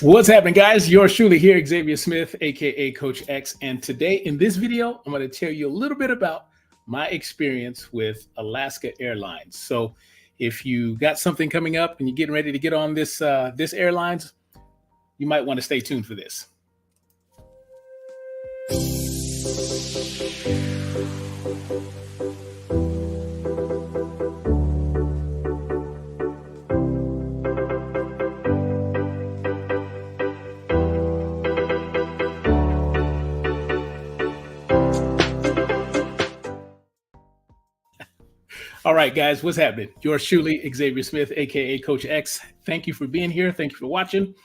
What's happening, guys? Yours truly here, Xavier Smith, aka Coach X. And today in this video, I'm going to tell you a little bit about my experience with Alaska Airlines. So if you got something coming up and you're getting ready to get on this airlines, you might want to stay tuned for this. All right, guys, what's happening? Yours truly, Xavier Smith, aka Coach X. Thank you for being here. Thank you for watching.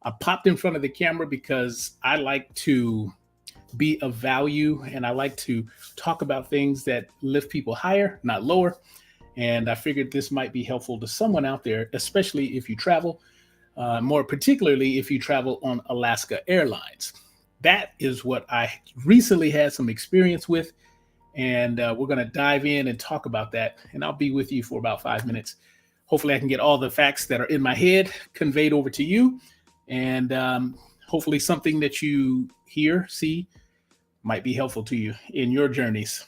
I popped in front of the camera because I like to be of value and I like to talk about things that lift people higher, not lower. And I figured this might be helpful to someone out there, especially if you travel, more particularly if you travel on Alaska Airlines. That is what I recently had some experience with. And we're going to dive in and talk about that. And I'll be with you for about 5 minutes. Hopefully I can get all the facts that are in my head conveyed over to you. And hopefully something that you hear, see, might be helpful to you in your journeys.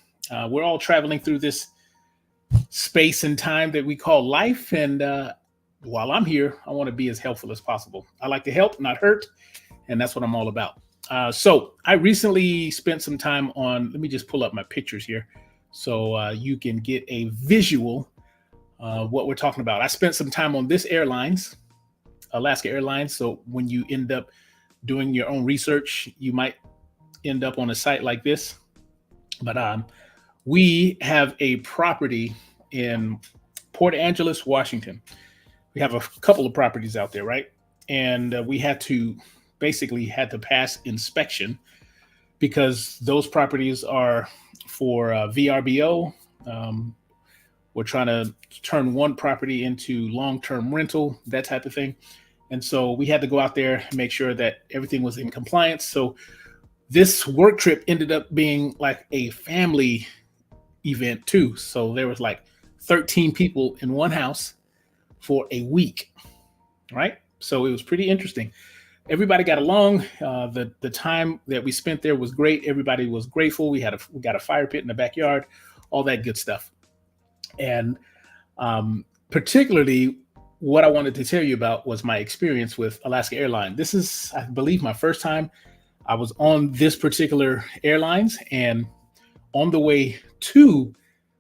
We're all traveling through this space and time that we call life. And while I'm here, I want to be as helpful as possible. I like to help, not hurt. And that's what I'm all about. So I recently spent some time on, let me just pull up my pictures here so you can get a visual what we're talking about. I spent some time on this airlines, Alaska Airlines. So when you end up doing your own research, you might end up on a site like this. But we have a property in Port Angeles, Washington. We have a couple of properties out there, right? And we had to pass inspection because those properties are for VRBO. We're trying to turn one property into long-term rental, that type of thing. And so we had to go out there and make sure that everything was in compliance. So this work trip ended up being like a family event too. So there was like 13 people in one house for a week, right? So it was pretty interesting. Everybody got along. The time that we spent there was great. Everybody was grateful. We got a fire pit in the backyard, all that good stuff. And particularly what I wanted to tell you about was my experience with Alaska Airlines. This is, I believe, my first time I was on this particular airlines. And on the way to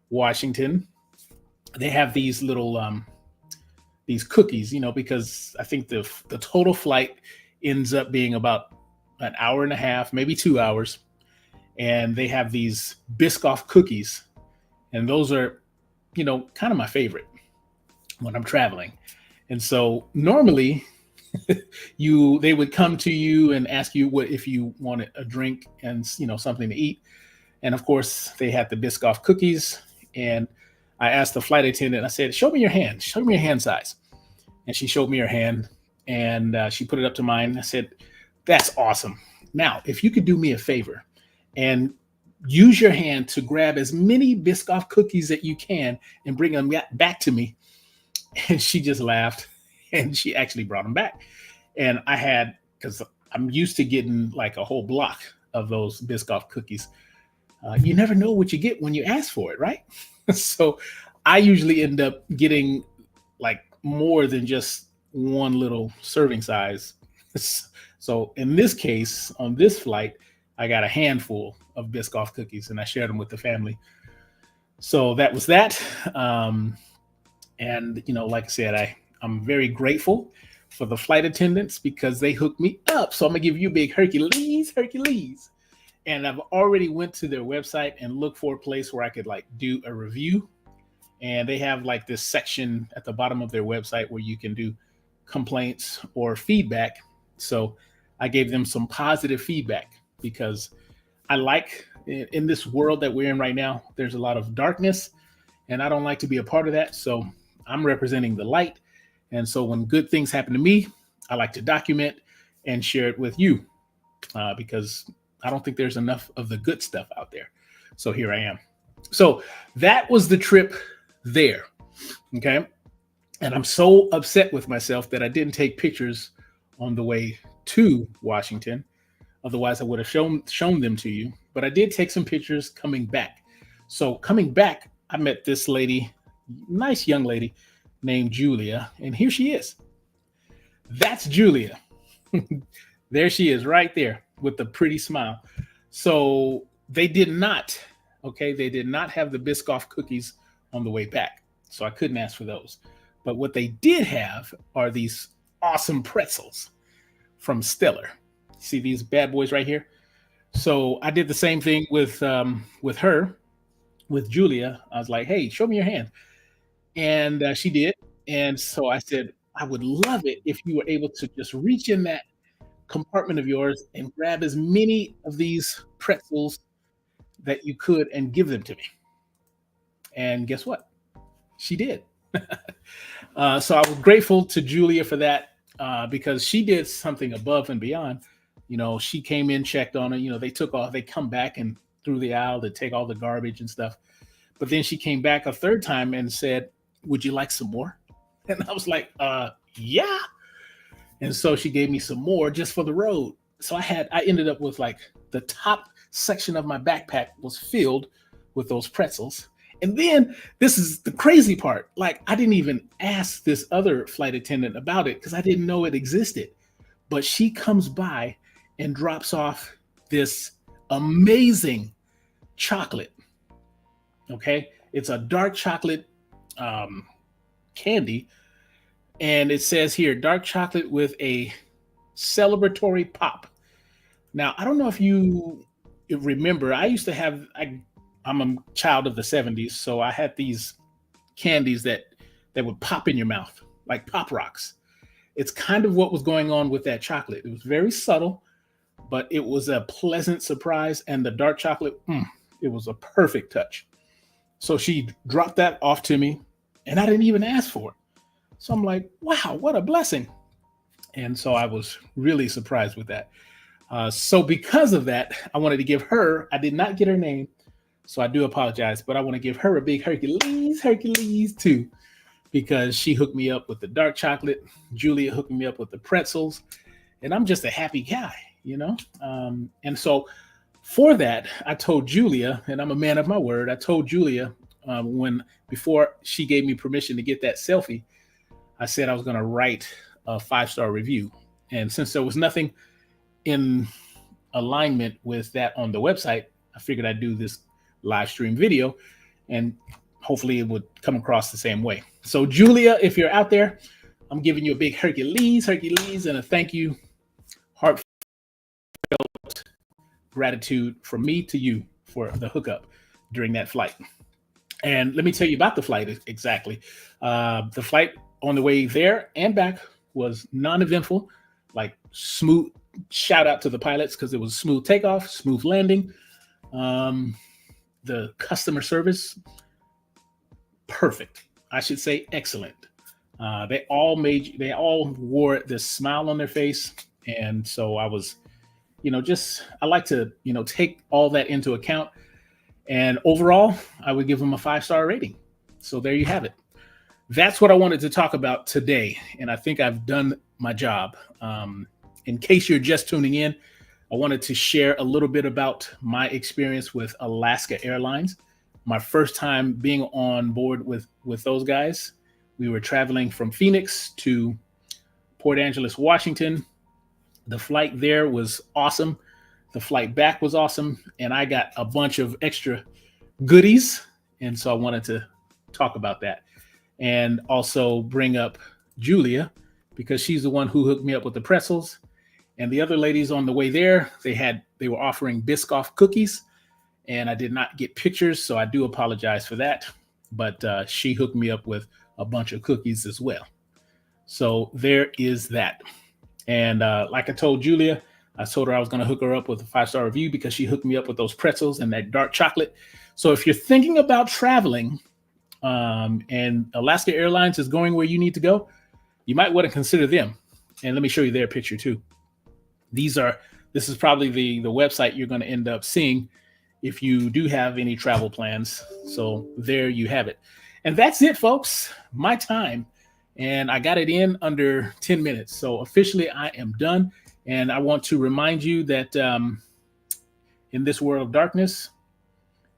Washington, they have these little these cookies, because I think the total flight ends up being about an hour and a half, maybe 2 hours. And they have these Biscoff cookies. And those are, kind of my favorite when I'm traveling. And so normally they would come to you and ask you if you wanted a drink and, something to eat. And of course they had the Biscoff cookies. And I asked the flight attendant, I said, show me your hand size. And she showed me her hand. And she put it up to mine. I said, that's awesome. Now, if you could do me a favor and use your hand to grab as many Biscoff cookies that you can and bring them back to me. And she just laughed and she actually brought them back. And because I'm used to getting like a whole block of those Biscoff cookies. You never know what you get when you ask for it, right? So I usually end up getting like more than just one little serving size. So in this case, on this flight, I got a handful of Biscoff cookies and I shared them with the family. So that was that. And, like I said, I'm very grateful for the flight attendants because they hooked me up. So I'm gonna give you a big Hercules. And I've already went to their website and looked for a place where I could like do a review. And they have like this section at the bottom of their website where you can do complaints or feedback. So I gave them some positive feedback because I like in this world that we're in right now, there's a lot of darkness and I don't like to be a part of that. So I'm representing the light. And so when good things happen to me, I like to document and share it with you because I don't think there's enough of the good stuff out there. So here I am. So that was the trip there. Okay. And I'm so upset with myself that I didn't take pictures on the way to Washington. Otherwise, I would have shown them to you. But I did take some pictures coming back. So coming back, I met this lady, nice young lady named Julia, and here she is. That's Julia. There she is, right there with the pretty smile. So they did not, okay, they did not have the Biscoff cookies on the way back. So I couldn't ask for those. But what they did have are these awesome pretzels from Stellar. See these bad boys right here? So I did the same thing with her, with Julia. I was like, "Hey, show me your hand," and she did. And so I said, "I would love it if you were able to just reach in that compartment of yours and grab as many of these pretzels that you could and give them to me." And guess what? She did. So I was grateful to Julia for that because she did something above and beyond. She came in, checked on it. They come back and through the aisle to take all the garbage and stuff. But then she came back a third time and said, "Would you like some more?" And I was like, yeah. And so she gave me some more just for the road. So I ended up with like the top section of my backpack was filled with those pretzels. And then this is the crazy part. Like I didn't even ask this other flight attendant about it because I didn't know it existed. But she comes by and drops off this amazing chocolate. Okay. It's a dark chocolate candy. And it says here, dark chocolate with a celebratory pop. Now, I don't know if you remember, I'm a child of the 70s. So I had these candies that would pop in your mouth like Pop Rocks. It's kind of what was going on with that chocolate. It was very subtle, but it was a pleasant surprise. And the dark chocolate, it was a perfect touch. So she dropped that off to me and I didn't even ask for it. So I'm like, wow, what a blessing. And so I was really surprised with that. So because of that, I wanted to give her, I did not get her name, so I do apologize, but I want to give her a big Hercules too, because she hooked me up with the dark chocolate. Julia hooked me up with the pretzels, and I'm just a happy guy, And so for that, I told Julia, and I'm a man of my word, I told Julia before she gave me permission to get that selfie, I said I was going to write a 5-star review. And since there was nothing in alignment with that on the website, I figured I'd do this live stream video and hopefully it would come across the same way. So Julia, if you're out there, I'm giving you a big Hercules, and a thank you, heartfelt gratitude from me to you for the hookup during that flight. And let me tell you about the flight exactly. The flight on the way there and back was non-eventful, like smooth. Shout out to the pilots because it was smooth takeoff, smooth landing. The customer service, perfect. I should say excellent. They all wore this smile on their face. And so I was, I like to, take all that into account. And overall, I would give them a 5-star rating. So there you have it. That's what I wanted to talk about today. And I think I've done my job. In case you're just tuning in, I wanted to share a little bit about my experience with Alaska Airlines. My first time being on board with those guys. We were traveling from Phoenix to Port Angeles, Washington. The flight there was awesome. The flight back was awesome. And I got a bunch of extra goodies. And so I wanted to talk about that. And also bring up Julia, because she's the one who hooked me up with the pretzels. And the other ladies on the way there, they were offering Biscoff cookies, and I did not get pictures, so I do apologize for that. But she hooked me up with a bunch of cookies as well. So there is that. And like I told Julia, I told her I was going to hook her up with a 5-star review because she hooked me up with those pretzels and that dark chocolate. So if you're thinking about traveling, and Alaska Airlines is going where you need to go, you might want to consider them. And let me show you their picture too. This is probably the website you're going to end up seeing if you do have any travel plans. So there you have it. And that's it, folks. My time and I got it in under 10 minutes. So officially, I am done. And I want to remind you that in this world of darkness,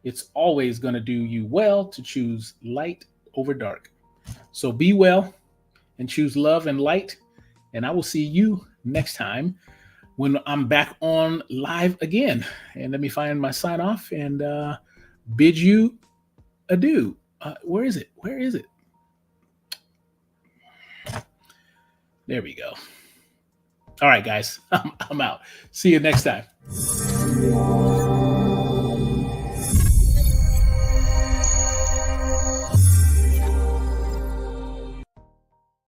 it's always going to do you well to choose light over dark. So be well and choose love and light. And I will see you next time when I'm back on live again. And let me find my sign off and bid you adieu. Where is it? Where is it? There we go. All right, guys, I'm out. See you next time.